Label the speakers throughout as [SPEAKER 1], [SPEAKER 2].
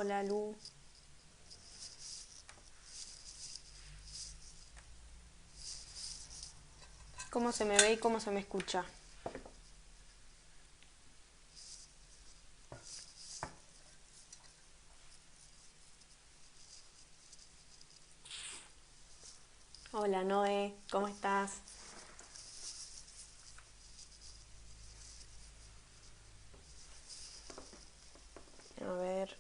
[SPEAKER 1] Hola Lu. ¿Cómo se me ve y cómo se me escucha? Hola Noé, ¿cómo estás? A ver.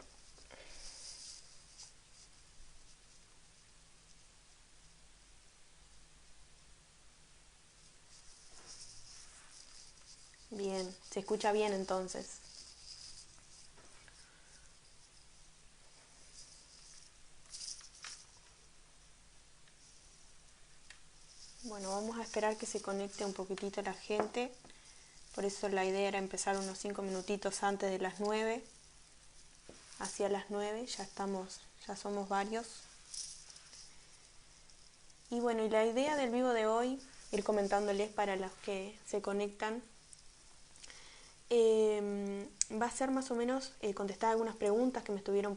[SPEAKER 1] Bien, se escucha bien entonces. Bueno, vamos a esperar que se conecte un poquitito la gente. Por eso la idea era empezar unos 5 minutitos antes de las 9. Hacia las 9 ya somos varios. Y bueno, y la idea del vivo de hoy, ir comentándoles para los que se conectan, va a ser más o menos contestar algunas preguntas que me estuvieron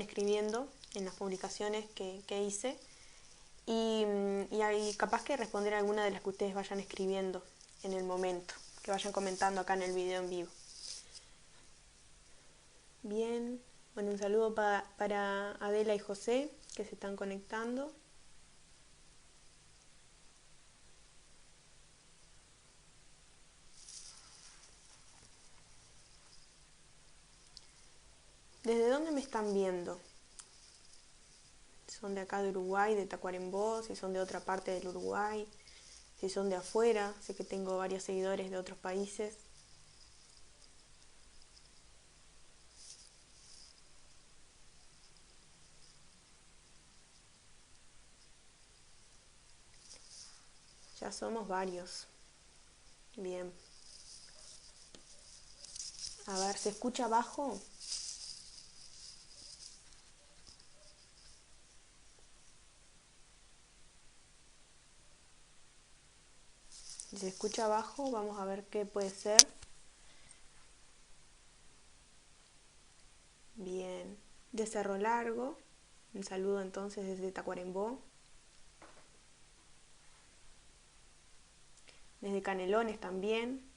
[SPEAKER 1] escribiendo en las publicaciones que hice y ahí capaz que responder alguna de las que ustedes vayan escribiendo en el momento, que vayan comentando acá en el video en vivo. Bien, bueno, un saludo para Adela y José que se están conectando. ¿Desde dónde me están viendo? ¿Son de acá de Uruguay, de Tacuarembó? ¿Si son de otra parte del Uruguay? ¿Si son de afuera? Sé que tengo varios seguidores de otros países. Ya somos varios. Bien. A ver, ¿se escucha bajo? Si se escucha bajo, vamos a ver qué puede ser. Bien. De Cerro Largo. Un saludo entonces desde Tacuarembó. Desde Canelones también.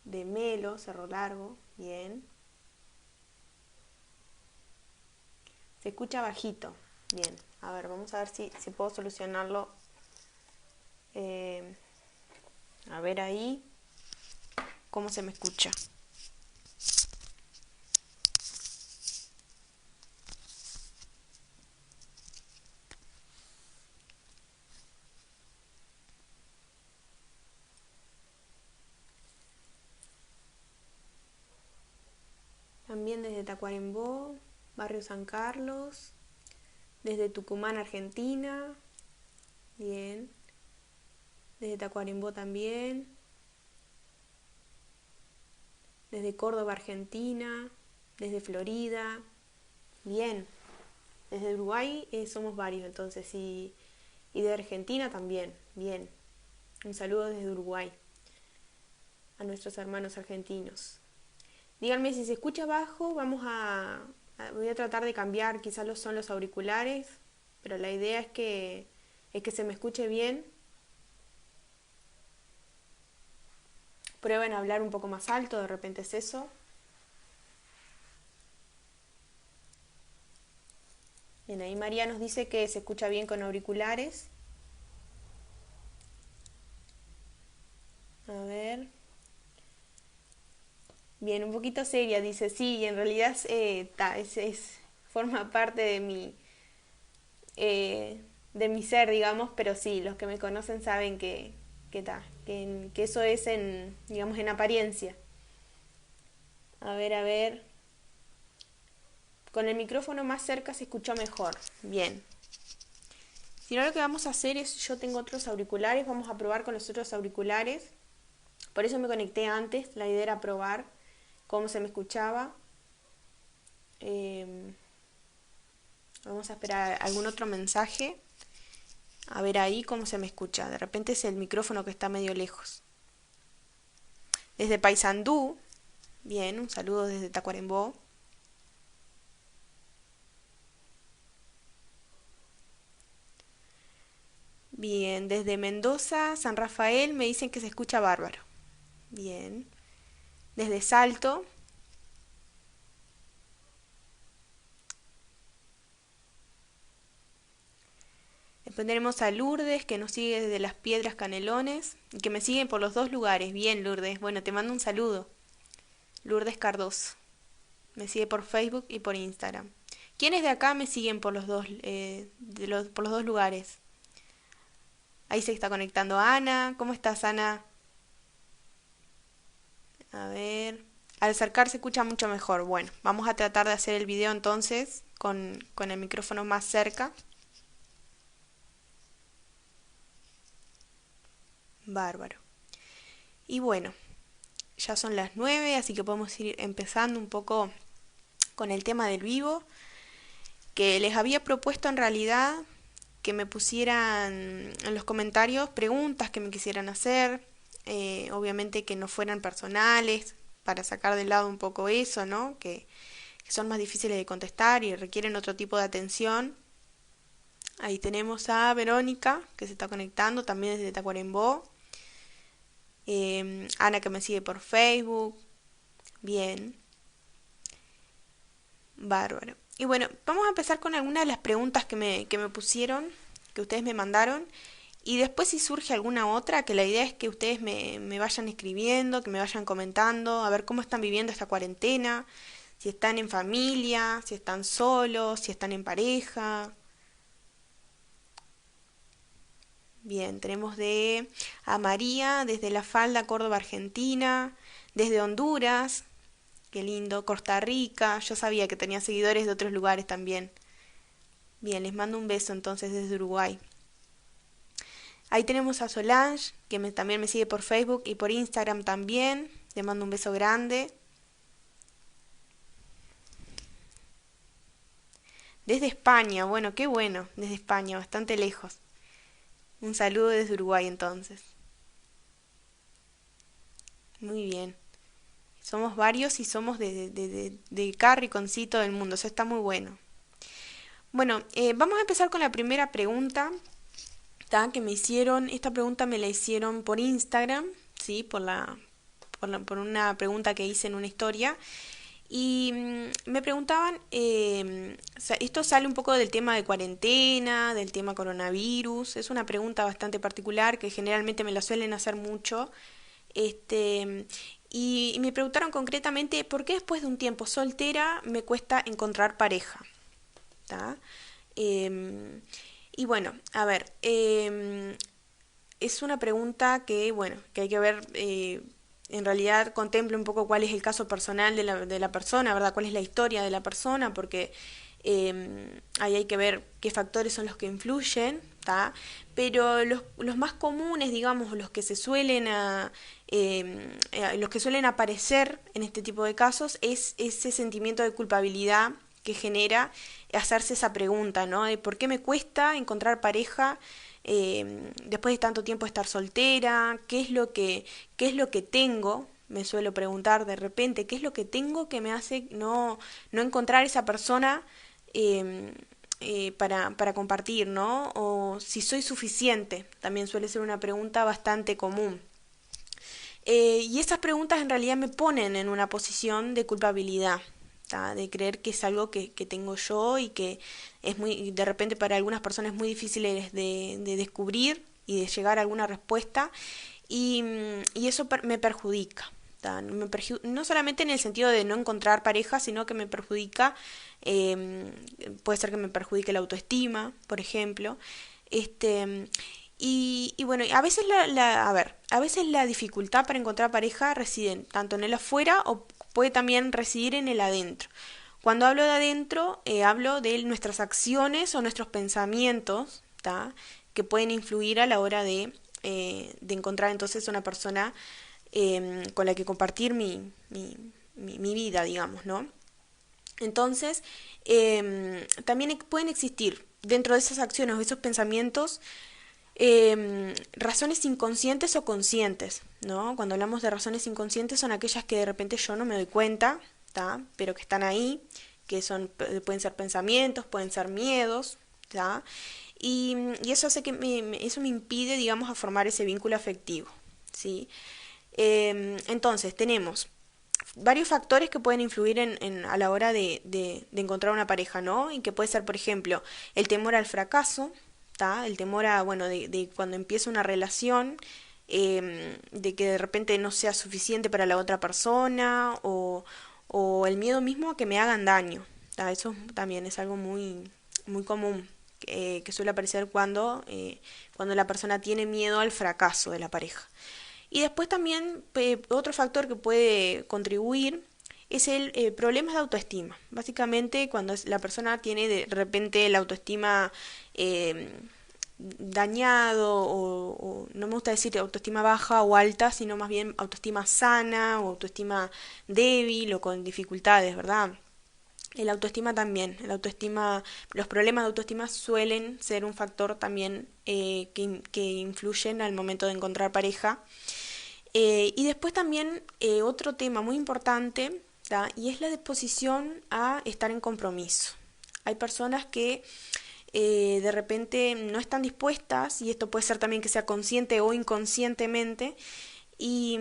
[SPEAKER 1] De Melo, Cerro Largo. Bien. Se escucha bajito. Bien. A ver, vamos a ver si puedo solucionarlo. A ver ahí cómo se me escucha. También desde Tacuarembó, Barrio San Carlos, desde Tucumán, Argentina, bien, desde Tacuarembó también, desde Córdoba, Argentina, desde Florida, bien, desde Uruguay somos varios entonces y de Argentina también, bien, un saludo desde Uruguay a nuestros hermanos argentinos. Díganme si se escucha bajo, voy a tratar de cambiar, quizás son los auriculares, pero la idea es que se me escuche bien. Prueben a hablar un poco más alto, de repente es eso. Bien, ahí María nos dice que se escucha bien con auriculares. A ver. Bien, un poquito seria, dice, sí, y en realidad forma parte de mi ser, digamos, pero sí, los que me conocen saben que eso es digamos, en apariencia. A ver, con el micrófono más cerca se escuchó mejor, bien. Si no, lo que vamos a hacer es, yo tengo otros auriculares, vamos a probar con los otros auriculares, por eso me conecté antes, la idea era probar cómo se me escuchaba. Vamos a esperar algún otro mensaje. A ver ahí cómo se me escucha. De repente es el micrófono que está medio lejos. Desde Paysandú, bien, un saludo desde Tacuarembó. Bien, desde Mendoza, San Rafael, me dicen que se escucha bárbaro. Bien. Desde Salto, después tenemos a Lourdes, que nos sigue desde Las Piedras Canelones, y que me siguen por los dos lugares. Bien, Lourdes, bueno, te mando un saludo. Lourdes Cardoso. Me sigue por Facebook y por Instagram. ¿Quiénes de acá me siguen por los dos, por los dos lugares? Ahí se está conectando Ana. ¿Cómo estás, Ana? A ver. Al acercarse se escucha mucho mejor. Bueno, vamos a tratar de hacer el video entonces con el micrófono más cerca. Bárbaro. Y bueno, ya son las 9, así que podemos ir empezando un poco con el tema del vivo, que les había propuesto en realidad que me pusieran en los comentarios preguntas que me quisieran hacer, obviamente que no fueran personales, para sacar de lado un poco eso, ¿no? Que son más difíciles de contestar y requieren otro tipo de atención. Ahí tenemos a Verónica, que se está conectando también desde Tacuarembó. Ana, que me sigue por Facebook. Bien. Bárbaro. Y bueno, vamos a empezar con algunas de las preguntas que me pusieron, que ustedes me mandaron. Y después si surge alguna otra, que la idea es que ustedes me vayan escribiendo, que me vayan comentando, a ver cómo están viviendo esta cuarentena, si están en familia, si están solos, si están en pareja. Bien, tenemos a María desde La Falda, Córdoba, Argentina, desde Honduras, qué lindo, Costa Rica, yo sabía que tenía seguidores de otros lugares también. Bien, les mando un beso entonces desde Uruguay. Ahí tenemos a Solange, que también me sigue por Facebook y por Instagram también. Le mando un beso grande. Desde España, bueno, qué bueno, desde España, bastante lejos. Un saludo desde Uruguay entonces. Muy bien. Somos varios y somos de cada rinconcito del mundo, eso está muy bueno. Bueno, vamos a empezar con la primera pregunta, ¿tá? Que me hicieron. Esta pregunta me la hicieron por Instagram, ¿sí? Por una pregunta que hice en una historia. Y me preguntaban, o sea, esto sale un poco del tema de cuarentena, del tema coronavirus. Es una pregunta bastante particular que generalmente me la suelen hacer mucho. Este, y me preguntaron concretamente por qué después de un tiempo soltera me cuesta encontrar pareja. ¿Tá? Y bueno, a ver, es una pregunta que, bueno, que hay que ver, en realidad contempla un poco cuál es el caso personal de la persona, ¿verdad? Cuál es la historia de la persona, porque ahí hay que ver qué factores son los que influyen, ¿tá? Pero los más comunes, digamos, los que suelen aparecer en este tipo de casos es ese sentimiento de culpabilidad que genera hacerse esa pregunta, ¿no? De por qué me cuesta encontrar pareja después de tanto tiempo estar soltera, qué es lo que tengo, me suelo preguntar de repente, qué es lo que tengo que me hace no encontrar esa persona eh, para compartir, ¿no? O si soy suficiente, también suele ser una pregunta bastante común. Y esas preguntas en realidad me ponen en una posición de culpabilidad, ¿tá? De creer que es algo que tengo yo y que es muy, de repente para algunas personas es muy difícil de descubrir y de llegar a alguna respuesta y eso me perjudica. ¿Tá? No solamente en el sentido de no encontrar pareja, sino que me perjudica, eh, puede ser que me perjudique la autoestima, por ejemplo. Este, y bueno, a veces a ver, a veces la dificultad para encontrar pareja reside tanto en el afuera o puede también residir en el adentro. Cuando hablo de adentro, hablo de nuestras acciones o nuestros pensamientos, ¿tá? Que pueden influir a la hora de encontrar entonces una persona con la que compartir mi vida, digamos, ¿no? Entonces, también pueden existir dentro de esas acciones o esos pensamientos Razones inconscientes o conscientes, ¿no? Cuando hablamos de razones inconscientes son aquellas que de repente yo no me doy cuenta, ¿tá? Pero que están ahí, que son, pueden ser pensamientos, pueden ser miedos, ¿tá? Y eso hace que eso me impide, digamos, a formar ese vínculo afectivo, ¿sí? Entonces, tenemos varios factores que pueden influir a la hora de encontrar una pareja, ¿no? Y que puede ser, por ejemplo, el temor al fracaso, ¿tá? El temor a, bueno, de cuando empieza una relación, de que de repente no sea suficiente para la otra persona, o el miedo mismo a que me hagan daño, ¿tá? Eso también es algo muy común, que suele aparecer cuando la persona tiene miedo al fracaso de la pareja. Y después también otro factor que puede contribuir es el problemas de autoestima. Básicamente cuando la persona tiene de repente la autoestima eh, dañado o no me gusta decir autoestima baja o alta, sino más bien autoestima sana o autoestima débil o con dificultades, ¿verdad? El autoestima también, los problemas de autoestima suelen ser un factor también que influyen al momento de encontrar pareja. Y después también otro tema muy importante, ¿tá? Y es la disposición a estar en compromiso. Hay personas que de repente no están dispuestas, y esto puede ser también que sea consciente o inconscientemente, y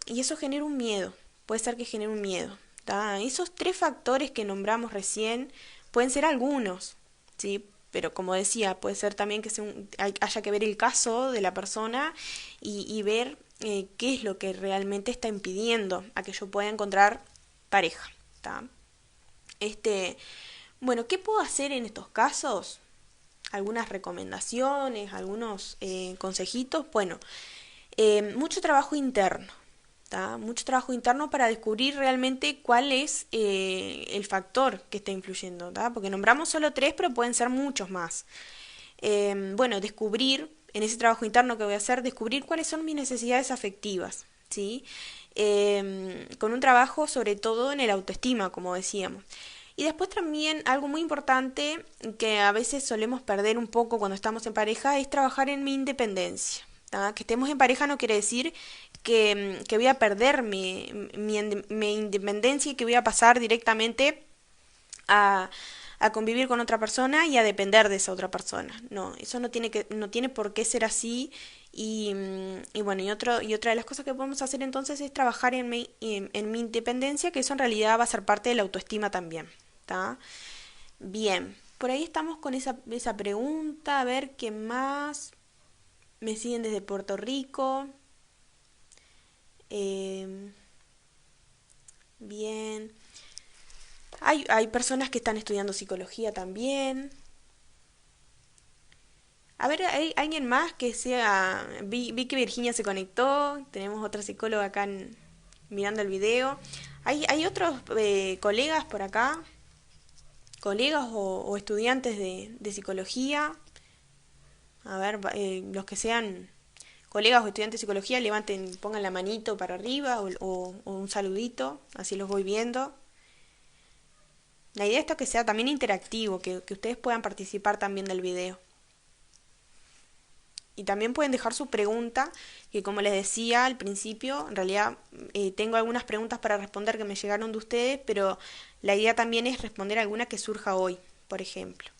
[SPEAKER 1] eso genera un miedo, puede ser que genere un miedo. ¿Tá? Esos tres factores que nombramos recién pueden ser algunos, ¿sí? Pero como decía, puede ser también que haya que ver el caso de la persona y ver qué es lo que realmente está impidiendo a que yo pueda encontrar pareja. ¿Tá? Este, bueno, ¿qué puedo hacer en estos casos? Algunas recomendaciones, algunos consejitos. Bueno, mucho trabajo interno. ¿Tá? Mucho trabajo interno para descubrir realmente cuál es el factor que está influyendo, ¿tá? Porque nombramos solo tres, pero pueden ser muchos más. Bueno, descubrir, en ese trabajo interno que voy a hacer, descubrir cuáles son mis necesidades afectivas, ¿sí? Con un trabajo sobre todo en el autoestima, como decíamos. Y después también algo muy importante que a veces solemos perder un poco cuando estamos en pareja es trabajar en mi independencia. ¿Tá? Que estemos en pareja no quiere decir que voy a perder mi independencia y que voy a pasar directamente a, a convivir con otra persona y a depender de esa otra persona. No, eso no tiene por qué ser así. Y bueno, y otra de las cosas que podemos hacer entonces es trabajar en mi independencia, que eso en realidad va a ser parte de la autoestima también. ¿Tá? Bien, por ahí estamos con esa pregunta, a ver qué más. Me siguen desde Puerto Rico. Eh, bien. Hay personas que están estudiando psicología también. A ver, ¿hay alguien más que sea? Vi que Virginia se conectó. Tenemos otra psicóloga acá mirando el video. ¿Hay otros colegas por acá? ¿Colegas o estudiantes de psicología? A ver, los que sean colegas o estudiantes de psicología, levanten, pongan la manito para arriba o un saludito, así los voy viendo. La idea es esto que sea también interactivo, que ustedes puedan participar también del video. Y también pueden dejar su pregunta, que como les decía al principio, en realidad tengo algunas preguntas para responder que me llegaron de ustedes, pero la idea también es responder alguna que surja hoy, por ejemplo.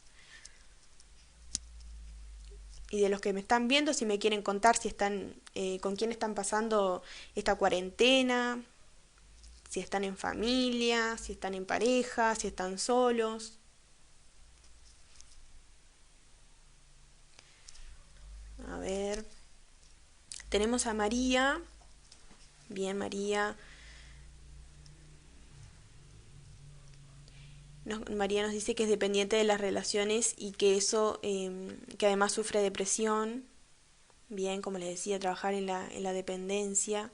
[SPEAKER 1] Y de los que me están viendo, si me quieren contar si están, con quién están pasando esta cuarentena, si están en familia, si están en pareja, si están solos. A ver, tenemos a María. Bien, María. María nos dice que es dependiente de las relaciones y que eso, que además sufre depresión. Bien, como les decía, trabajar en la dependencia.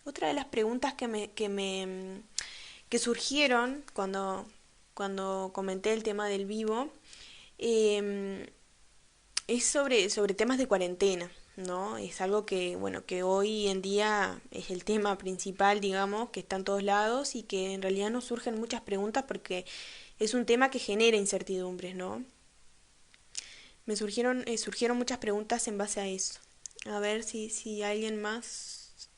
[SPEAKER 1] Otra de las preguntas que surgieron cuando comenté el tema del vivo Eh, es sobre temas de cuarentena, ¿no? Es algo que, bueno, que hoy en día es el tema principal, digamos, que está en todos lados y que en realidad nos surgen muchas preguntas porque es un tema que genera incertidumbres, ¿no? Surgieron muchas preguntas en base a eso. A ver si alguien más...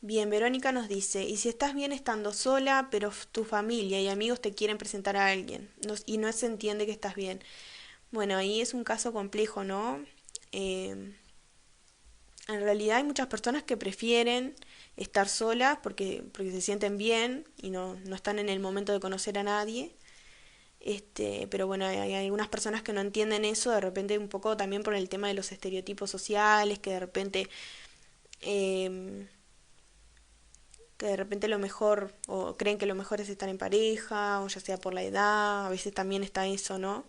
[SPEAKER 1] Bien, Verónica nos dice, ¿y si estás bien estando sola, pero tu familia y amigos te quieren presentar a alguien y no se entiende que estás bien? Bueno, ahí es un caso complejo, ¿no? Eh, en realidad hay muchas personas que prefieren estar solas porque se sienten bien y no están en el momento de conocer a nadie. Pero bueno, hay algunas personas que no entienden eso, de repente un poco también por el tema de los estereotipos sociales, eh, que de repente lo mejor, o creen que lo mejor es estar en pareja, o ya sea por la edad, a veces también está eso, ¿no?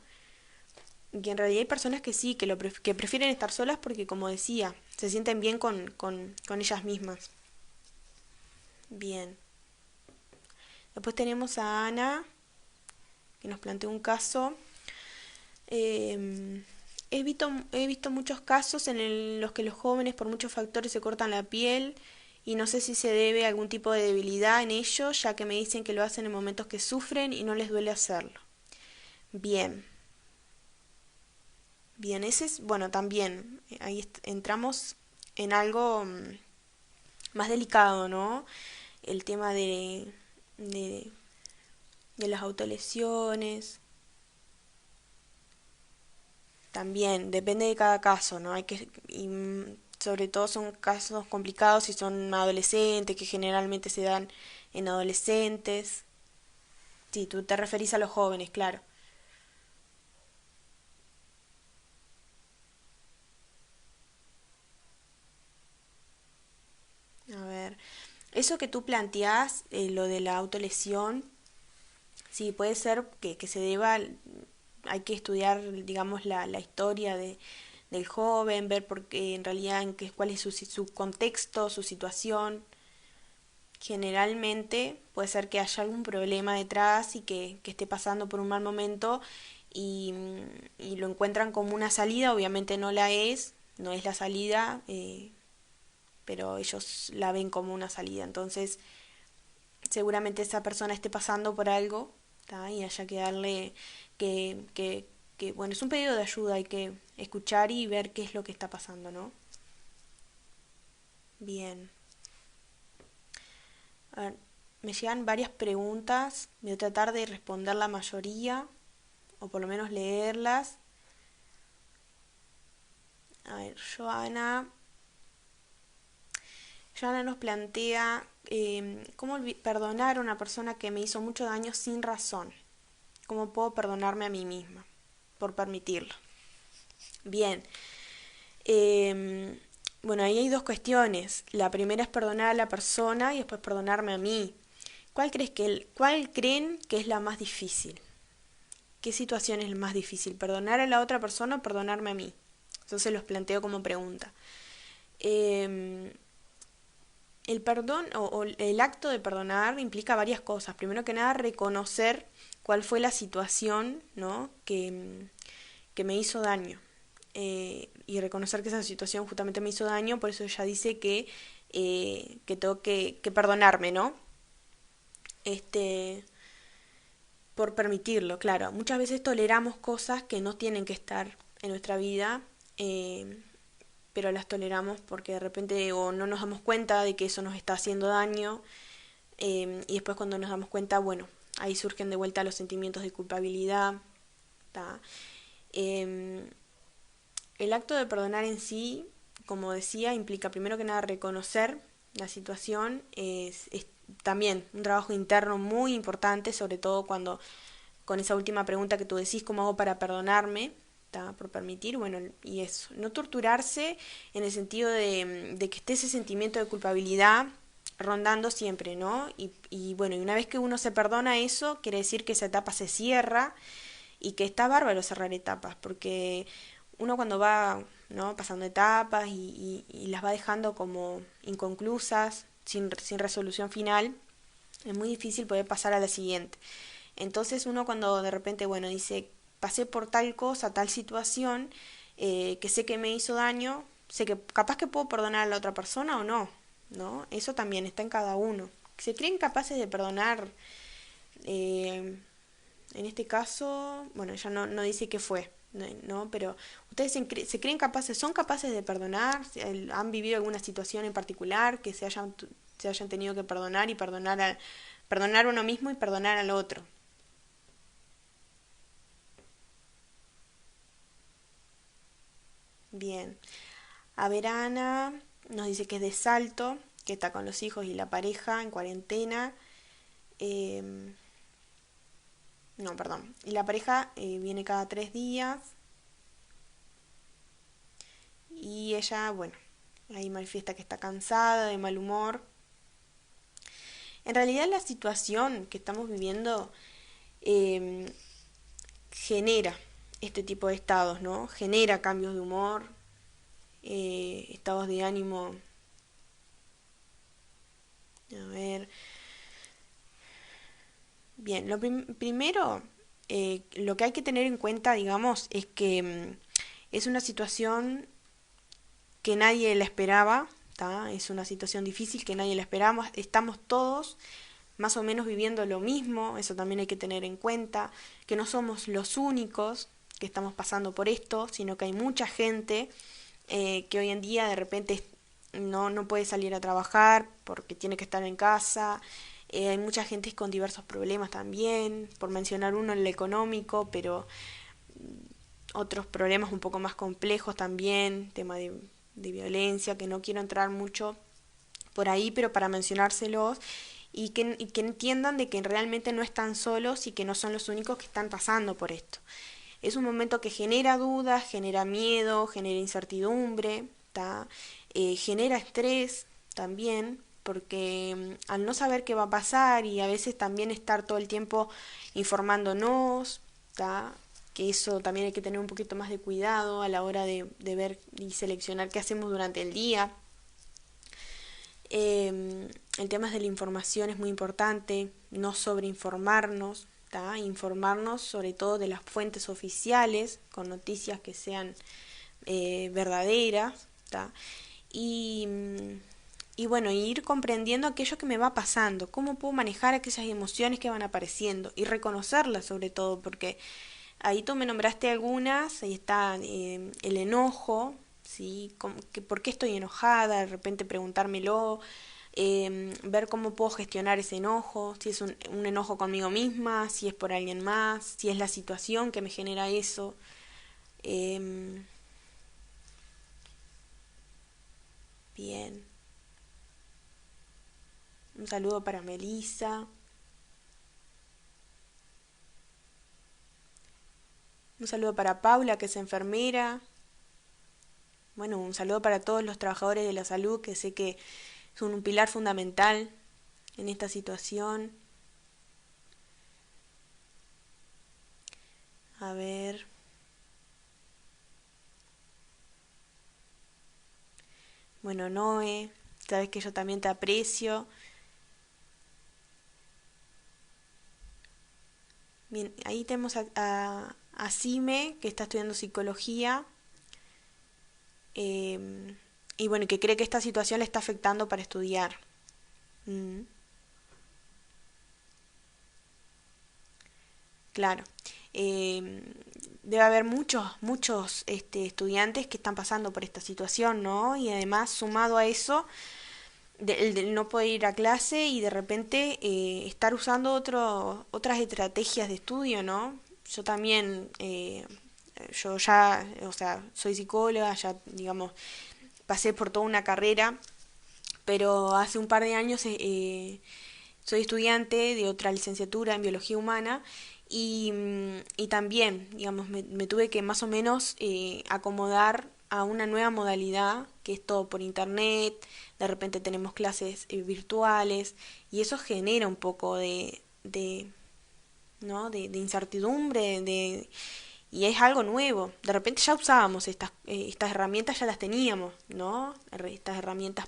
[SPEAKER 1] Y en realidad hay personas que sí, que prefieren estar solas porque, como decía, se sienten bien con ellas mismas. Bien. Después tenemos a Ana, que nos plantea un caso. Eh, he visto muchos casos los que los jóvenes por muchos factores se cortan la piel y no sé si se debe a algún tipo de debilidad en ellos, ya que me dicen que lo hacen en momentos que sufren y no les duele hacerlo. Bien, bien, ese es, bueno, también, ahí entramos en algo más delicado, ¿no? El tema de, de las autolesiones. También depende de cada caso, ¿no? Sobre todo son casos complicados si son adolescentes, que generalmente se dan en adolescentes. Sí, tú te referís a los jóvenes, claro. A ver, eso que tú planteás, lo de la autolesión, sí, puede ser que se deba, hay que estudiar, digamos, la historia del joven, ver por qué, en realidad, cuál es su contexto, su situación. Generalmente puede ser que haya algún problema detrás y que esté pasando por un mal momento y, y lo encuentran como una salida, obviamente no la es, no es la salida, pero ellos la ven como una salida. Entonces, seguramente esa persona esté pasando por algo, ¿tá? Y haya que darle bueno, es un pedido de ayuda, hay que escuchar y ver qué es lo que está pasando, ¿no? Bien. A ver, me llegan varias preguntas, voy a tratar de responder la mayoría, o por lo menos leerlas. A ver, Joana nos plantea cómo perdonar a una persona que me hizo mucho daño sin razón. ¿Cómo puedo perdonarme a mí misma por permitirlo? Bien, eh, bueno, ahí hay dos cuestiones. La primera es perdonar a la persona y después perdonarme a mí. ¿Cuál creen que es la más difícil? ¿Qué situación es la más difícil? ¿Perdonar a la otra persona o perdonarme a mí? Entonces los planteo como pregunta. Eh, el perdón o el acto de perdonar implica varias cosas. Primero que nada, reconocer cuál fue la situación, ¿no? que me hizo daño. Y reconocer que esa situación justamente me hizo daño, por eso ella dice que tengo que perdonarme, ¿no? Este, por permitirlo, claro. Muchas veces toleramos cosas que no tienen que estar en nuestra vida, pero las toleramos porque de repente o no nos damos cuenta de que eso nos está haciendo daño, y después cuando nos damos cuenta, bueno, ahí surgen de vuelta los sentimientos de culpabilidad. ¿Ta? Eh, el acto de perdonar en sí, como decía, implica primero que nada reconocer la situación, es también un trabajo interno muy importante, sobre todo cuando con esa última pregunta que tú decís, ¿cómo hago para perdonarme? ¿Tá? Por permitir, bueno, y eso, no torturarse en el sentido de que esté ese sentimiento de culpabilidad rondando siempre, ¿no? Y bueno, y una vez que uno se perdona eso, quiere decir que esa etapa se cierra y que está bárbaro cerrar etapas, porque uno cuando va, ¿no? pasando etapas y las va dejando como inconclusas, sin resolución final, Es muy difícil poder pasar a la siguiente. Entonces uno cuando de repente, bueno, dice, pasé por tal cosa, tal situación, que sé que me hizo daño, sé que capaz que puedo perdonar a la otra persona o no, ¿no? Eso también está en cada uno. ¿Se creen capaces de perdonar? eh, en este caso, bueno, ella no dice qué fue, ¿no? Pero ustedes se creen capaces, son capaces de perdonar, han vivido alguna situación en particular que se hayan tenido que perdonar y perdonar a uno mismo y perdonar al otro. Bien. A ver, Ana nos dice que es de Salto, que está con los hijos y la pareja en cuarentena. Eh, no, perdón. Y la pareja viene cada 3 días y ella, bueno, ahí manifiesta que está cansada, de mal humor. En realidad la situación que estamos viviendo eh, genera este tipo de estados, ¿no? Genera cambios de humor, estados de ánimo. A ver, bien, primero, lo que hay que tener en cuenta, digamos, es que es una situación que nadie la esperaba, ¿tá? Es una situación difícil que nadie la esperaba, estamos todos más o menos viviendo lo mismo, eso también hay que tener en cuenta, que no somos los únicos que estamos pasando por esto, sino que hay mucha gente que hoy en día de repente no puede salir a trabajar porque tiene que estar en casa, hay mucha gente con diversos problemas también, por mencionar uno el económico, pero otros problemas un poco más complejos también, tema de violencia, que no quiero entrar mucho por ahí, pero para mencionárselos y que entiendan de que realmente no están solos y que no son los únicos que están pasando por esto. Es un momento que genera dudas, genera miedo, genera incertidumbre, ¿tá? Genera estrés también, porque al no saber qué va a pasar y a veces también estar todo el tiempo informándonos, ¿tá? Que eso también hay que tener un poquito más de cuidado a la hora de ver y seleccionar qué hacemos durante el día. El tema de la información es muy importante, no sobreinformarnos, ¿tá? Informarnos sobre todo de las fuentes oficiales, con noticias que sean verdaderas, ¿tá? Y, y bueno, ir comprendiendo aquello que me va pasando, cómo puedo manejar aquellas emociones que van apareciendo y reconocerlas sobre todo, porque ahí tú me nombraste algunas, ahí está el enojo, ¿sí? ¿Por qué estoy enojada? De repente preguntármelo, ver cómo puedo gestionar ese enojo, si es un enojo conmigo misma, si es por alguien más, si es la situación que me genera eso. Eh, bien, un saludo para Melissa, un saludo para Paula, que es enfermera. Bueno, un saludo para todos los trabajadores de la salud, que sé que son un pilar fundamental en esta situación. A ver, bueno, Noé, sabes que yo también te aprecio. Bien, ahí tenemos a Sime, que está estudiando psicología, eh, y bueno, que cree que esta situación le está afectando para estudiar. Mm, claro. Eh, debe haber muchos estudiantes que están pasando por esta situación, ¿no? Y además, sumado a eso, el de no poder ir a clase y de repente estar usando otras estrategias de estudio, ¿no? Yo también, yo ya, o sea, soy psicóloga, ya, digamos, pasé por toda una carrera, pero hace un par de años soy estudiante de otra licenciatura en biología humana y también, digamos, me tuve que más o menos acomodar a una nueva modalidad que es todo por internet, de repente tenemos clases virtuales y eso genera un poco ¿no? de incertidumbre, y es algo nuevo. De repente ya usábamos estas herramientas, ya las teníamos, ¿no? Estas herramientas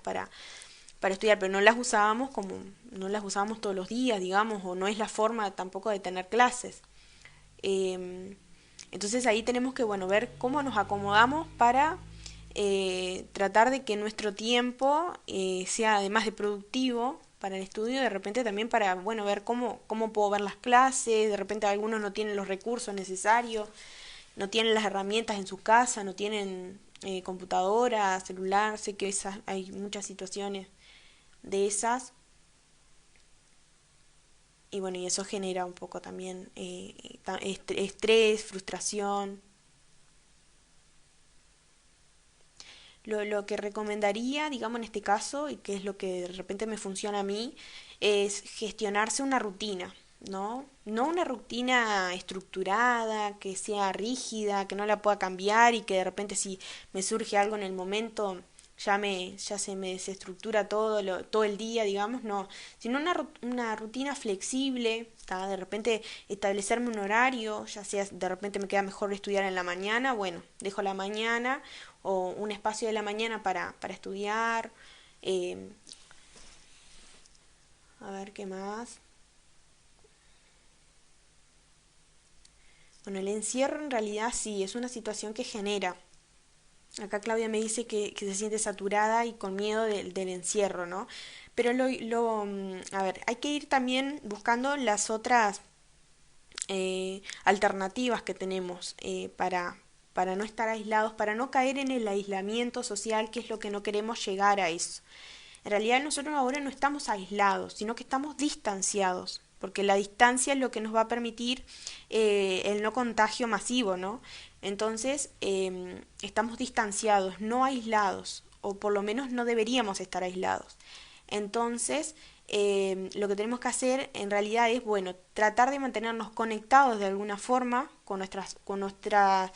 [SPEAKER 1] para estudiar, pero no las usábamos todos los días, digamos, o no es la forma tampoco de tener clases. Em, entonces ahí tenemos que, bueno, ver cómo nos acomodamos para tratar de que nuestro tiempo sea además de productivo para el estudio, de repente también para, bueno, ver cómo puedo ver las clases, de repente algunos no tienen los recursos necesarios, no tienen las herramientas en su casa, no tienen computadora, celular, sé que hay muchas situaciones de esas, y bueno, y eso genera un poco también estrés, frustración. Lo que recomendaría, digamos, en este caso, y que es lo que de repente me funciona a mí, es gestionarse una rutina, ¿no? No una rutina estructurada, que sea rígida, que no la pueda cambiar y que de repente si me surge algo en el momento ya se me desestructura todo el día, digamos, no, sino una rutina flexible, ¿tá? De repente establecerme un horario, ya sea de repente me queda mejor estudiar en la mañana, bueno, dejo la mañana o un espacio de la mañana para estudiar, eh, a ver qué más. Bueno, el encierro en realidad sí, es una situación que genera. Acá Claudia me dice que se siente saturada y con miedo del encierro, ¿no? Pero a ver, hay que ir también buscando las otras alternativas que tenemos para no estar aislados, para no caer en el aislamiento social, que es lo que no queremos llegar a eso. En realidad nosotros ahora no estamos aislados, sino que estamos distanciados, porque la distancia es lo que nos va a permitir el no contagio masivo, ¿no? Entonces, estamos distanciados, no aislados, o por lo menos no deberíamos estar aislados. Entonces, lo que tenemos que hacer en realidad es, bueno, tratar de mantenernos conectados de alguna forma con nuestra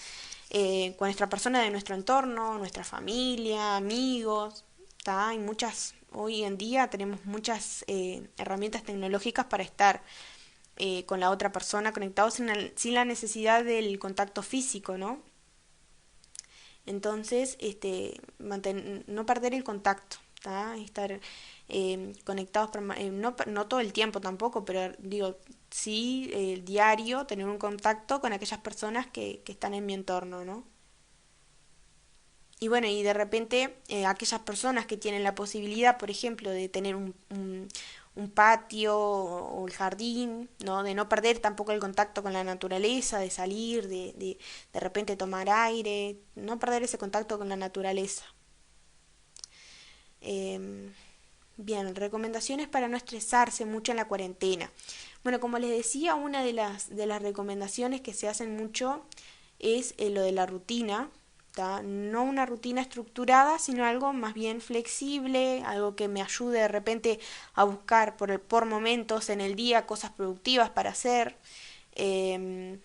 [SPEAKER 1] persona de nuestro entorno, nuestra familia, amigos, ¿tá? Hoy en día tenemos muchas herramientas tecnológicas para estar con la otra persona conectados sin la necesidad del contacto físico, ¿no? Entonces, no perder el contacto, ¿tá? Estar conectados, no todo el tiempo tampoco, pero digo, sí, diario, tener un contacto con aquellas personas que están en mi entorno, ¿no? Y bueno, y de repente aquellas personas que tienen la posibilidad, por ejemplo, de tener un patio o el jardín, ¿no? De no perder tampoco el contacto con la naturaleza, de salir, de repente tomar aire, no perder ese contacto con la naturaleza. Em, Bien, recomendaciones para no estresarse mucho en la cuarentena. Bueno, como les decía, una de las recomendaciones que se hacen mucho es lo de la rutina, ¿tá? No una rutina estructurada, sino algo más bien flexible, algo que me ayude de repente a buscar por momentos en el día cosas productivas para hacer. em,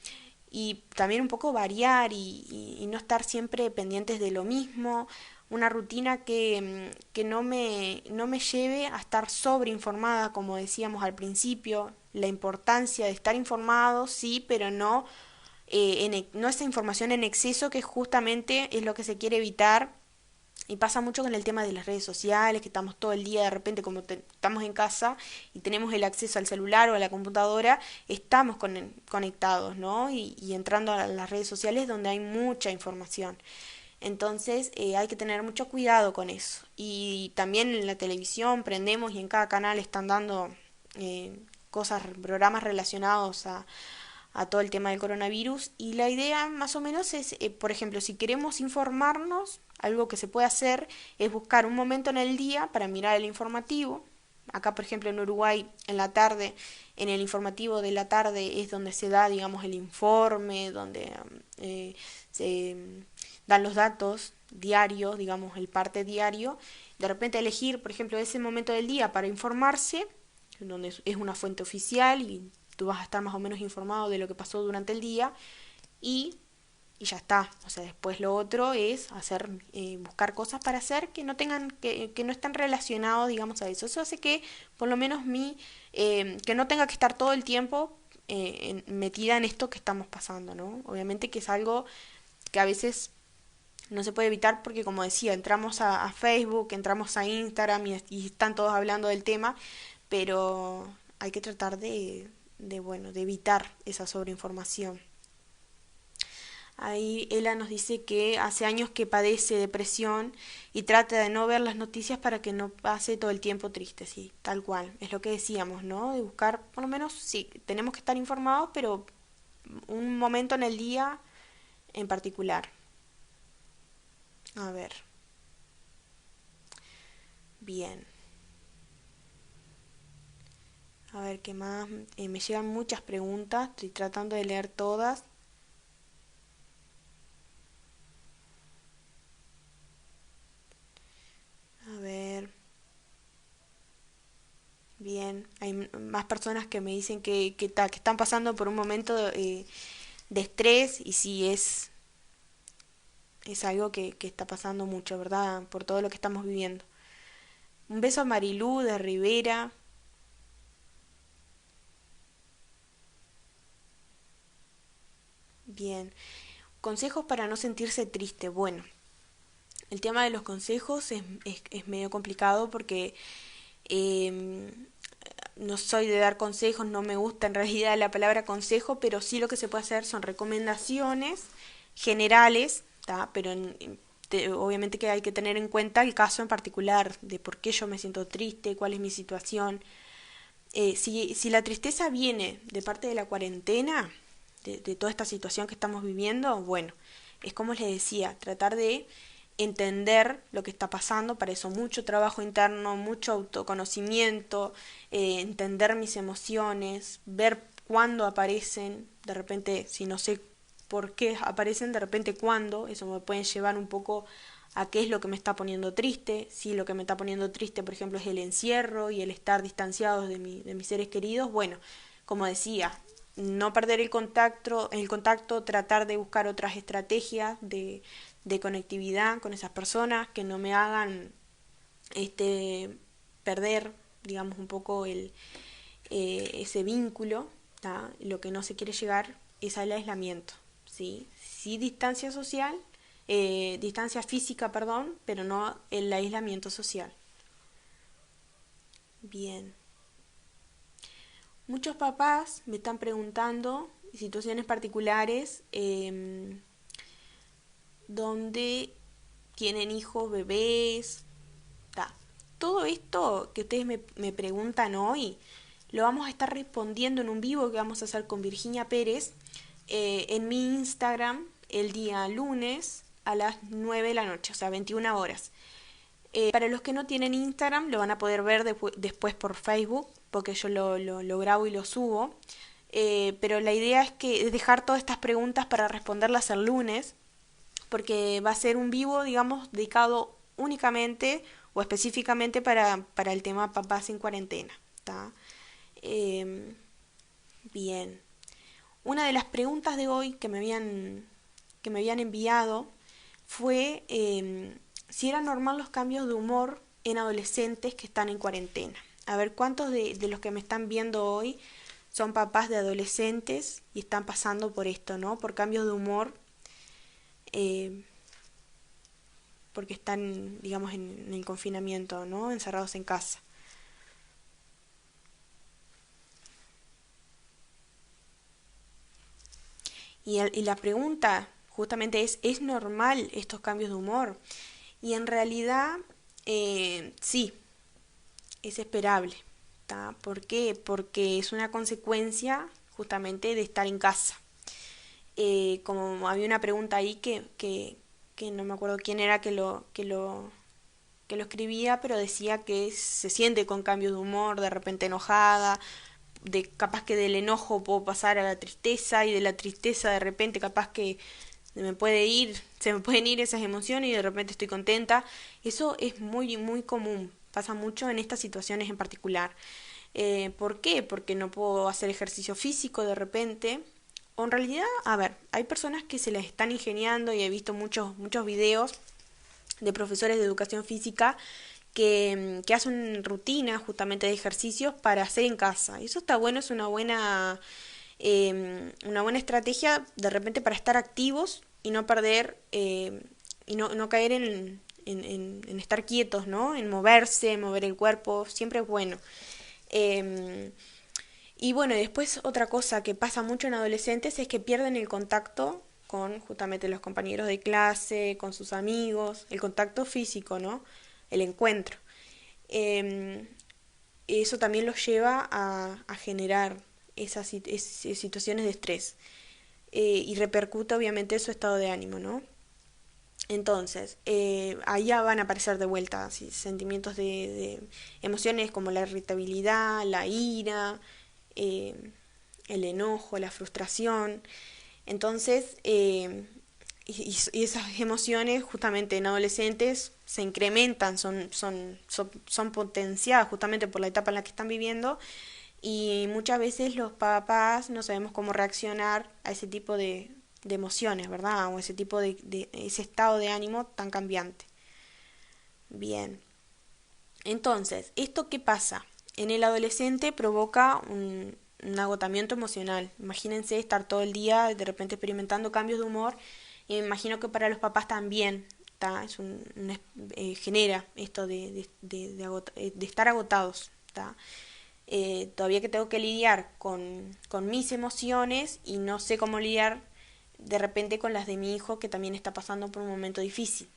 [SPEAKER 1] y también un poco variar y no estar siempre pendientes de lo mismo, una rutina que no me lleve a estar sobreinformada, como decíamos al principio, la importancia de estar informado, sí, pero no, no esa información en exceso que justamente es lo que se quiere evitar y pasa mucho con el tema de las redes sociales, que estamos todo el día de repente como estamos en casa y tenemos el acceso al celular o a la computadora, estamos conectados, ¿no? Y entrando a las redes sociales donde hay mucha información. Entonces hay que tener mucho cuidado con eso. Y también en la televisión prendemos y en cada canal están dando programas relacionados a todo el tema del coronavirus y la idea más o menos es, por ejemplo, si queremos informarnos, algo que se puede hacer es buscar un momento en el día para mirar el informativo. Acá, por ejemplo, en Uruguay, en la tarde, en el informativo de la tarde es donde se da, digamos, el informe, donde se dan los datos diarios, digamos, el parte diario. De repente elegir, por ejemplo, ese momento del día para informarse, donde es una fuente oficial y tú vas a estar más o menos informado de lo que pasó durante el día y, y ya está. O sea, después lo otro es buscar cosas para hacer que no que no están relacionados, digamos, a eso. Eso hace que, por lo menos que no tenga que estar todo el tiempo metida en esto que estamos pasando, ¿no? Obviamente que es algo que a veces No se puede evitar porque, como decía, entramos a Facebook, entramos a Instagram y están todos hablando del tema, pero hay que tratar bueno, de evitar esa sobreinformación. Ahí ella nos dice que hace años que padece depresión y trata de no ver las noticias para que no pase todo el tiempo triste, sí, tal cual. Es lo que decíamos, ¿no? De buscar, por lo menos, sí, tenemos que estar informados, pero un momento en el día en particular. A ver, bien. A ver, ¿qué más? Me llegan muchas preguntas, estoy tratando de leer todas. A ver, bien. Hay más personas que me dicen que están pasando por un momento de estrés y sí es algo que está pasando mucho, ¿verdad? Por todo lo que estamos viviendo. Un beso a Marilú de Rivera. Bien. Consejos para no sentirse triste. Bueno, el tema de los consejos es medio complicado porque eh, no soy de dar consejos, no me gusta en realidad la palabra consejo, pero sí lo que se puede hacer son recomendaciones generales, ¿tá? Pero obviamente que hay que tener en cuenta el caso en particular de por qué yo me siento triste, cuál es mi situación. Si la tristeza viene de parte de la cuarentena, de toda esta situación que estamos viviendo, bueno, es como les decía, tratar de entender lo que está pasando, para eso mucho trabajo interno, mucho autoconocimiento, entender mis emociones, ver cuándo aparecen, de repente, si no sé por qué aparecen, de repente cuándo, eso me puede llevar un poco a qué es lo que me está poniendo triste, si lo que me está poniendo triste, por ejemplo, es el encierro y el estar distanciados de mis seres queridos, bueno, como decía, no perder el contacto, tratar de buscar otras estrategias de conectividad con esas personas que no me hagan este perder, digamos, un poco ese vínculo, ¿tá? Lo que no se quiere llegar es al aislamiento, ¿sí? Sí distancia social, distancia física, perdón, pero no el aislamiento social. Bien. Muchos papás me están preguntando situaciones particulares donde tienen hijos, bebés, ta. Todo esto que ustedes me preguntan hoy, lo vamos a estar respondiendo en un vivo que vamos a hacer con Virginia Pérez en mi Instagram el día lunes a las 9 de la noche, o sea, 21 horas. Para los que no tienen Instagram, lo van a poder ver después por Facebook, porque yo lo grabo y lo subo. Pero la idea es dejar todas estas preguntas para responderlas el lunes, porque va a ser un vivo, digamos, dedicado únicamente o específicamente para el tema papás en cuarentena. ¿Tá? Eh, bien. Una de las preguntas de hoy que me habían enviado fue si eran normal los cambios de humor en adolescentes que están en cuarentena. A ver, ¿cuántos de los que me están viendo hoy son papás de adolescentes y están pasando por esto, ¿no? Por cambios de humor, eh, porque están, digamos, en el confinamiento, ¿no? Encerrados en casa. Y la pregunta justamente ¿es normal estos cambios de humor? Y en realidad, sí, es esperable. ¿Tá? ¿Por qué? Porque es una consecuencia justamente de estar en casa. Como había una pregunta ahí que no me acuerdo quién era que lo escribía, pero decía que se siente con cambios de humor, de repente enojada, de capaz que del enojo puedo pasar a la tristeza y de la tristeza de repente capaz que se me pueden ir esas emociones y de repente estoy contenta. Eso es muy común, pasa mucho en estas situaciones en particular. ¿Por qué? Porque no puedo hacer ejercicio físico de repente. O en realidad, a ver, hay personas que se las están ingeniando y he visto muchos videos de profesores de educación física que hacen rutinas justamente de ejercicios para hacer en casa. Y eso está bueno, es una buena estrategia de repente para estar activos y no perder y no caer en estar quietos, ¿no? En moverse, mover el cuerpo, siempre es bueno. Em, y bueno, después otra cosa que pasa mucho en adolescentes es que pierden el contacto con justamente los compañeros de clase, con sus amigos, el contacto físico, ¿no? El encuentro. Em, Eso también los lleva a generar situaciones de estrés y repercute obviamente en su estado de ánimo, ¿no? Entonces, ahí ya van a aparecer de vuelta ¿sí? Sentimientos de emociones como la irritabilidad, la ira, eh, el enojo, la frustración. Entonces, y esas emociones justamente en adolescentes se incrementan, son potenciadas justamente por la etapa en la que están viviendo y muchas veces los papás no sabemos cómo reaccionar a ese tipo de emociones, ¿verdad? O ese tipo de ese estado de ánimo tan cambiante. Bien. Entonces, ¿esto qué pasa? En el adolescente provoca un agotamiento emocional. Imagínense estar todo el día de repente experimentando cambios de humor y me imagino que para los papás también ¿tá? Genera esto de estar agotados. ¿Tá? Todavía que tengo que lidiar con mis emociones y no sé cómo lidiar de repente con las de mi hijo que también está pasando por un momento difícil.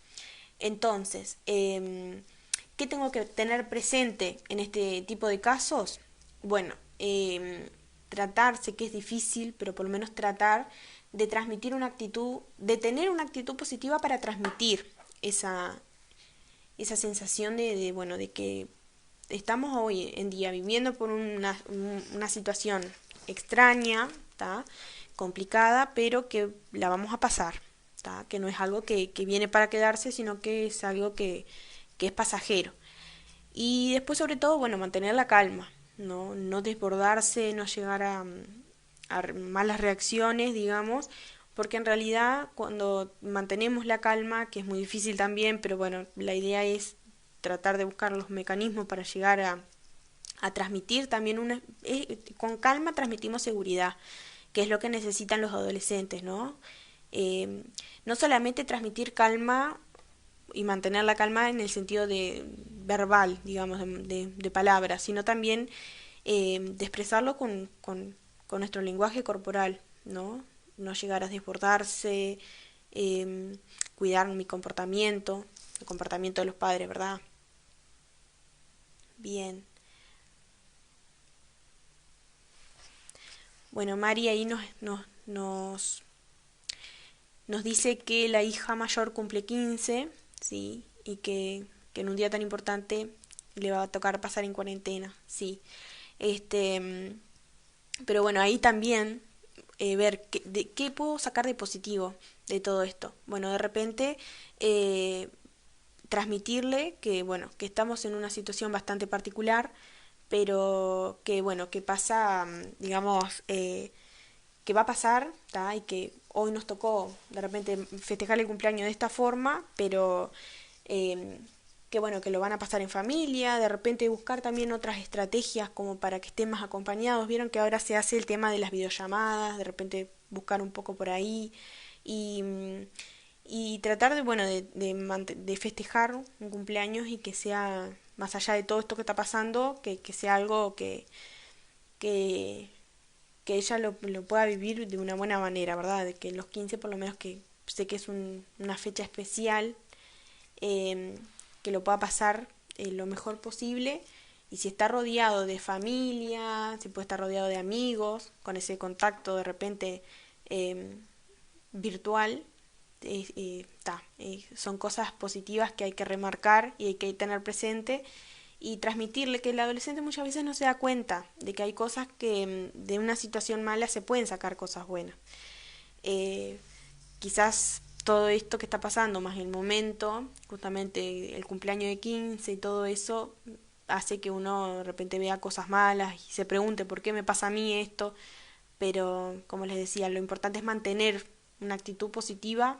[SPEAKER 1] Entonces, ¿qué tengo que tener presente en este tipo de casos? Bueno, tratar, sé que es difícil, pero por lo menos tratar de transmitir una actitud, de tener una actitud positiva para transmitir esa sensación bueno, de que estamos hoy en día viviendo por una situación extraña, ¿tá? Complicada, pero que la vamos a pasar, ¿tá? Que no es algo que viene para quedarse, sino que es algo que es pasajero. Y después, sobre todo, bueno, mantener la calma, no desbordarse, no llegar a malas reacciones, digamos, porque en realidad cuando mantenemos la calma, que es muy difícil también, pero bueno, la idea es tratar de buscar los mecanismos para llegar a transmitir también con calma transmitimos seguridad, que es lo que necesitan los adolescentes, ¿no? Eh, no solamente transmitir calma y mantener la calma en el sentido de verbal, digamos, de palabras, sino también de expresarlo con nuestro lenguaje corporal, ¿no? No llegar a desbordarse, eh, cuidar mi comportamiento, el comportamiento de los padres, ¿verdad? Bien. Bueno, Mari ahí nos dice que la hija mayor cumple 15, ¿sí? Y que en un día tan importante le va a tocar pasar en cuarentena, sí. Pero bueno, ahí también ver qué puedo sacar de positivo de todo esto. Bueno, de repente transmitirle que, bueno, que estamos en una situación bastante particular, pero que, bueno, que pasa, digamos, que va a pasar, ¿tá? Y que hoy nos tocó de repente festejar el cumpleaños de esta forma, pero eh, que bueno, que lo van a pasar en familia, de repente buscar también otras estrategias como para que estén más acompañados. Vieron que ahora se hace el tema de las videollamadas, de repente buscar un poco por ahí y, y tratar de, bueno, de festejar un cumpleaños y que sea, más allá de todo esto que está pasando, que sea algo que, que ella lo pueda vivir de una buena manera, ¿verdad? De que los 15 por lo menos que sé que es una fecha especial, eh, que lo pueda pasar lo mejor posible y si está rodeado de familia, si puede estar rodeado de amigos, con ese contacto de repente eh, virtual, son cosas positivas que hay que remarcar y hay que tener presente y transmitirle que el adolescente muchas veces no se da cuenta de que hay cosas que de una situación mala se pueden sacar cosas buenas. Eh, Quizás todo esto que está pasando, más el momento, justamente el cumpleaños de 15 y todo eso, hace que uno de repente vea cosas malas y se pregunte por qué me pasa a mí esto, pero como les decía, lo importante es mantener una actitud positiva,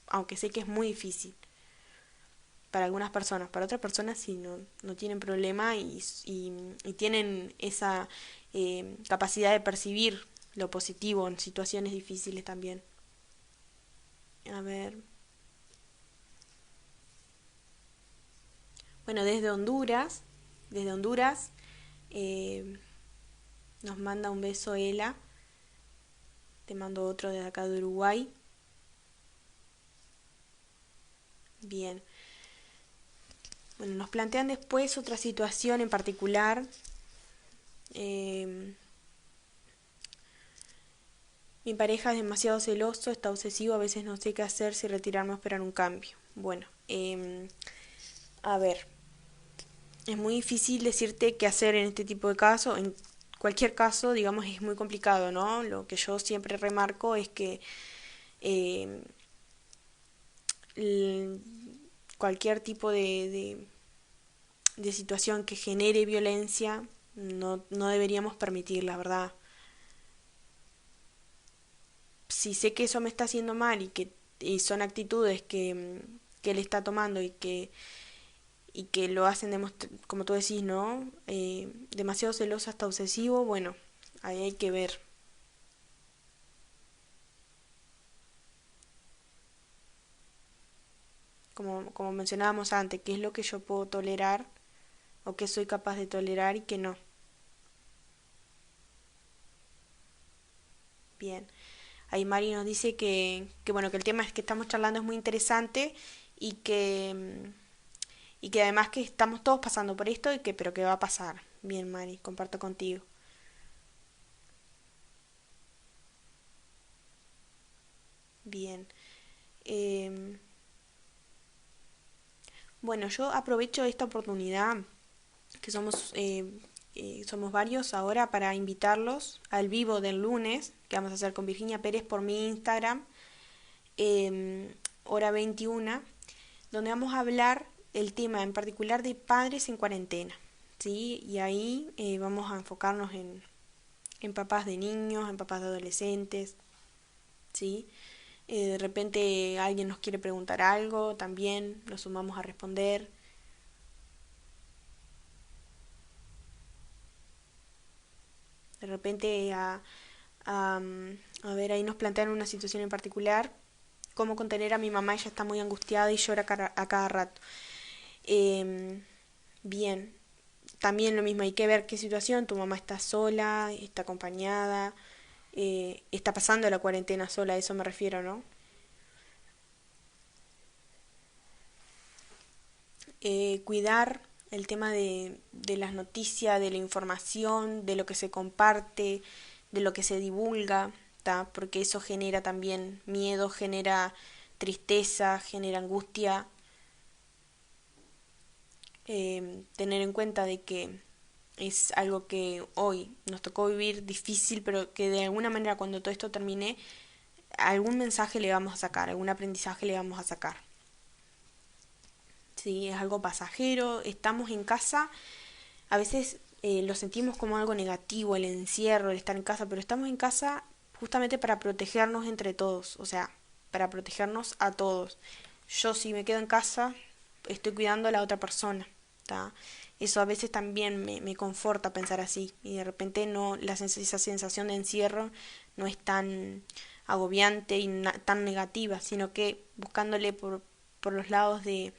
[SPEAKER 1] aunque sé que es muy difícil para algunas personas, para otras personas sí no tienen problema y tienen esa capacidad de percibir lo positivo en situaciones difíciles también. A ver. Bueno, desde Honduras, eh, nos manda un beso Ela. Te mando otro desde acá de Uruguay. Bien. Bueno, nos plantean después otra situación en particular. Eh, Mi pareja es demasiado celoso, está obsesivo, a veces no sé qué hacer, si retirarme o esperar un cambio. Bueno, a ver, es muy difícil decirte qué hacer en este tipo de casos. En cualquier caso, digamos, es muy complicado, ¿no? Lo que yo siempre remarco es que eh, l- cualquier tipo de situación que genere violencia no deberíamos permitirla, ¿verdad? Si sé que eso me está haciendo mal y son actitudes que él está tomando y que lo hacen, como tú decís, ¿no? Demasiado celoso hasta obsesivo, bueno, ahí hay que ver. Como mencionábamos antes, qué es lo que yo puedo tolerar o qué soy capaz de tolerar y qué no. Bien. Ahí Mari nos dice que bueno, que el tema es que estamos charlando es muy interesante y y que además que estamos todos pasando por esto y que pero que va a pasar. Bien, Mari, comparto contigo. Bien. Em, bueno, yo aprovecho esta oportunidad, que somos varios ahora, para invitarlos al vivo del lunes, que vamos a hacer con Virginia Pérez por mi Instagram, hora 21, donde vamos a hablar el tema en particular de padres en cuarentena. ¿Sí? Y ahí vamos a enfocarnos en papás de niños, en papás de adolescentes, ¿sí? De repente alguien nos quiere preguntar algo, también nos sumamos a responder. De repente a ver, ahí nos plantean una situación en particular, cómo contener a mi mamá, ella está muy angustiada y llora a cada rato. Eh, Bien, también lo mismo, hay que ver qué situación, tu mamá está sola, está acompañada, está pasando la cuarentena sola, a eso me refiero, ¿no? Cuidar el tema de las noticias, de la información, de lo que se comparte, de lo que se divulga, ¿tá? Porque eso genera también miedo, genera tristeza, genera angustia. Tener en cuenta de que es algo que hoy nos tocó vivir difícil, pero que de alguna manera cuando todo esto termine, algún mensaje le vamos a sacar, algún aprendizaje le vamos a sacar. Sí, es algo pasajero, estamos en casa, a veces lo sentimos como algo negativo, el encierro, el estar en casa, pero estamos en casa justamente para protegernos entre todos, o sea, para protegernos a todos. Yo si me quedo en casa, estoy cuidando a la otra persona, ¿tá? Eso a veces también me conforta pensar así y de repente no esa sensación de encierro no es tan agobiante y tan negativa, sino que buscándole por los lados de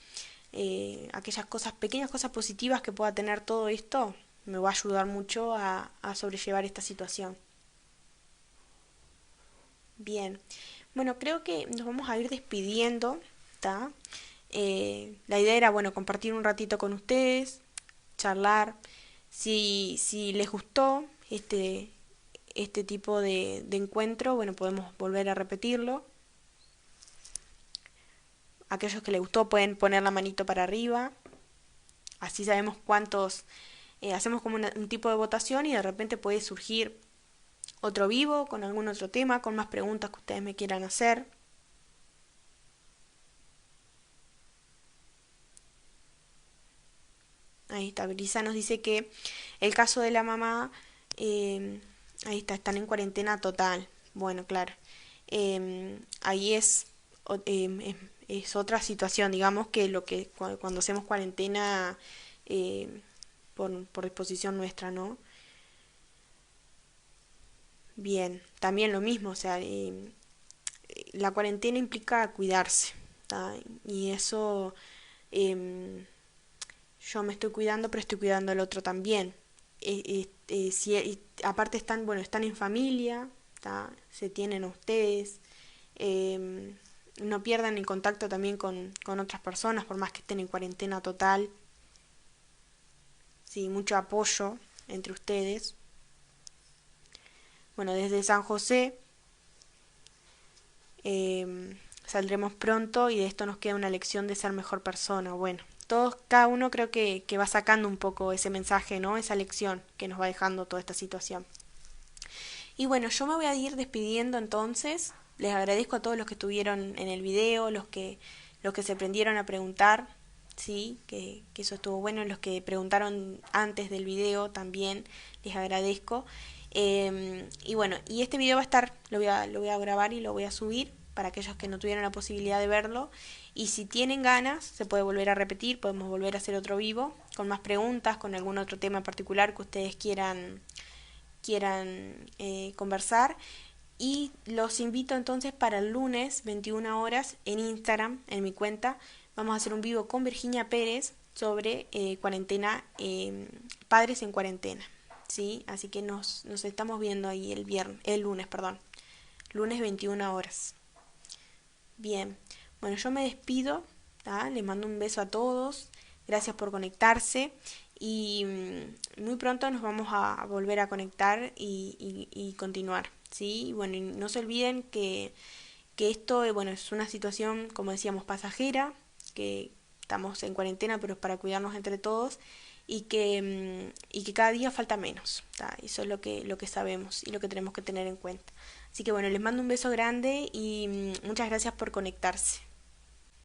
[SPEAKER 1] aquellas cosas, pequeñas cosas positivas que pueda tener todo esto, me va a ayudar mucho a sobrellevar esta situación. Bien, bueno, creo que nos vamos a ir despidiendo, ¿está? La idea era, bueno, compartir un ratito con ustedes, charlar. Si les gustó este tipo de encuentro, bueno, podemos volver a repetirlo. Aquellos que les gustó pueden poner la manito para arriba, así sabemos cuántos, hacemos como un tipo de votación y de repente puede surgir otro vivo con algún otro tema, con más preguntas que ustedes me quieran hacer. Ahí está, Brisa nos dice que el caso de la mamá, eh, ahí está, están en cuarentena total. Bueno, claro. Ahí es otra situación, digamos que lo que cuando hacemos cuarentena eh, por disposición nuestra, ¿no? Bien, también lo mismo, o sea, la cuarentena implica cuidarse, ¿tá? Y eso, em, yo me estoy cuidando, pero estoy cuidando al otro también. Aparte están, bueno, están en familia, ¿tá? Se tienen a ustedes, eh, no pierdan el contacto también con otras personas, por más que estén en cuarentena total, sí, mucho apoyo entre ustedes. Bueno, desde San José saldremos pronto y de esto nos queda una lección de ser mejor persona. Bueno, todos, cada uno creo que va sacando un poco ese mensaje, ¿no? Esa lección que nos va dejando toda esta situación. Y bueno, yo me voy a ir despidiendo entonces. Les agradezco a todos los que estuvieron en el video, los que se prendieron a preguntar, sí, que eso estuvo bueno, los que preguntaron antes del video también, les agradezco. Y bueno, y este video va a estar, lo voy a grabar y lo voy a subir para aquellos que no tuvieron la posibilidad de verlo. Y si tienen ganas, se puede volver a repetir, podemos volver a hacer otro vivo con más preguntas, con algún otro tema en particular que ustedes quieran conversar. Y los invito entonces para el lunes 21 horas en Instagram, en mi cuenta. Vamos a hacer un vivo con Virginia Pérez sobre cuarentena, padres en cuarentena. ¿Sí? Así que nos estamos viendo ahí el lunes, perdón. Lunes 21 horas. Bien, bueno, yo me despido, ¿tá? Les mando un beso a todos. Gracias por conectarse y muy pronto nos vamos a volver a conectar y continuar, ¿sí? Y bueno, y no se olviden que esto, bueno, es una situación, como decíamos, pasajera, que estamos en cuarentena, pero es para cuidarnos entre todos y que cada día falta menos, ¿tá? Eso es lo que sabemos y lo que tenemos que tener en cuenta. Así que bueno, les mando un beso grande y muchas gracias por conectarse.